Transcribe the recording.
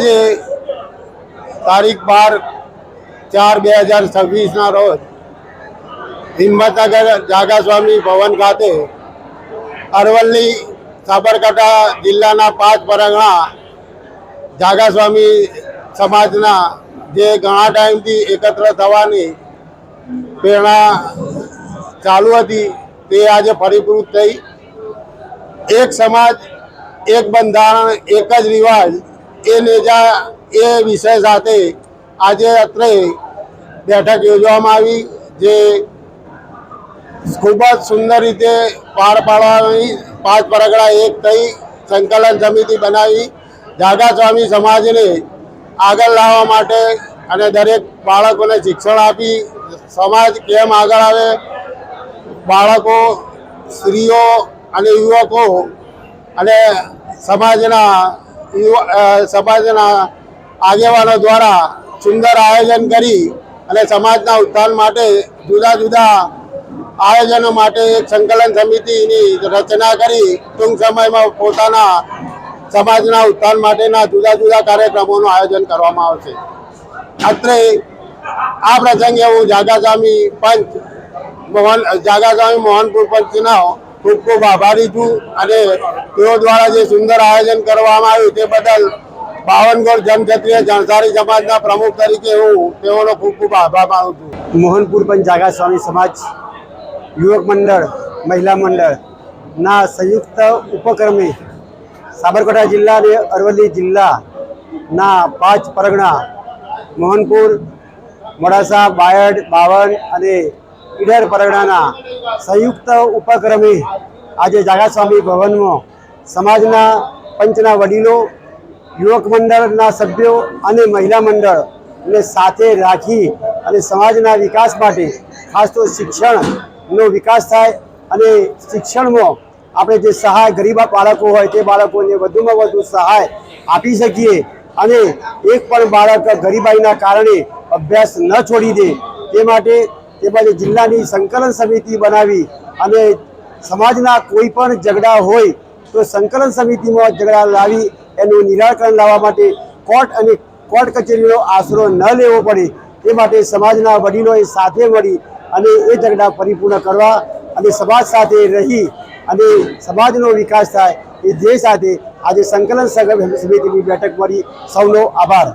આજે તારીખ 12/4/2026 રોજ હિંમતનગર જાગાસ્વામી ભવન ખાતે અરવલ્લી સાબરકાંઠા જિલ્લાના 5 પરગણા જાગાસ્વામી સમાજના જે ઘણા ટાઈમથી એકત્ર થવાની પ્રેરણા ચાલુ હતી તે આજે ફળીભૂત થઈ। એક સમાજ, એક બંધારણ, એક જ રિવાજ એ વિષય સાથે આજે અત્રે બેઠક યોજવામાં આવી, જે ખૂબ જ સુંદર રીતે પાર પાડવાની 5 પરગણા એક થઈ સંકલન સમિતિ બનાવી જાગાસ્વામી સમાજને આગળ લાવવા માટે અને દરેક બાળકોને શિક્ષણ આપી સમાજ કેમ આગળ આવે, બાળકો, સ્ત્રીઓ અને યુવકો અને સમાજના આગેવાનો દ્વારા સુંદર આયોજન કરી અને સમાજના ઉત્થાન માટે જુદા જુદા આયોજનો માટે એક સંકલન સમિતિની રચના કરી ટૂંક સમયમાં પોતાના સમાજના ઉત્થાન માટેના જુદા જુદા કાર્યક્રમોનું આયોજન કરવામાં આવશે। અત્રે આ પ્રસંગે હું જાગાસ્વામી મોહનપુર પંચનો ખૂબ ખૂબ આભારી છું અને તેઓ દ્વારા જે સુંદર આયોજન કરવામાં આવ્યું તે બદલ બાવનગોળ જનક્ષત્રીય જણસારી સમાજના પ્રમુખ તરીકે હું તેઓનો ખૂબ ખૂબ આભાર માનું છું। મોહનપુર પંચ જાગાસ્વામી સમાજ યુવક મંડળ, મહિલા મંડળના સંયુક્ત ઉપક્રમે સાબરકાંઠા જિલ્લા અને અરવલ્લી જિલ્લાના 5 પરગણા મોહનપુર, મોડાસા, બાયડ, બાવન અને ઈડર પરગણાના સંયુક્ત ઉપક્રમે આજે જાગાસ્વામી ભવનમાં સમાજના પંચના વડીલો, યુવક મંડળના સભ્યો અને મહિલા મંડળને સાથે રાખી અને સમાજના વિકાસ માટે ખાસ તો શિક્ષણનો વિકાસ થાય અને શિક્ષણમાં આપણે જે સહાય ગરીબ બાળકો હોય તે બાળકોને વધુમાં વધુ સહાય આપી શકીએ અને એક પણ બાળક ગરીબાઈના કારણે અભ્યાસ ન છોડી દે તે માટે જિલ્લાની સંકલન સમિતિ બનાવી અને સમાજના કોઈ પણ ઝઘડા હોય તો સંકલન સમિતિમાં ઝઘડા લાવી એનું નિરાકરણ લાવવા માટે કોર્ટ કચેરીનો આશરો ન લેવો પડે તે માટે સમાજના વડીલોએ સાથે મળી અને એ ઝઘડા પરિપૂર્ણ કરવા અને સમાજ સાથે રહી અને સમાજનો વિકાસ થાય એ ધ્યેય સાથે આજે સંકલન સમિતિની બેઠક મળી। સૌનો આભાર।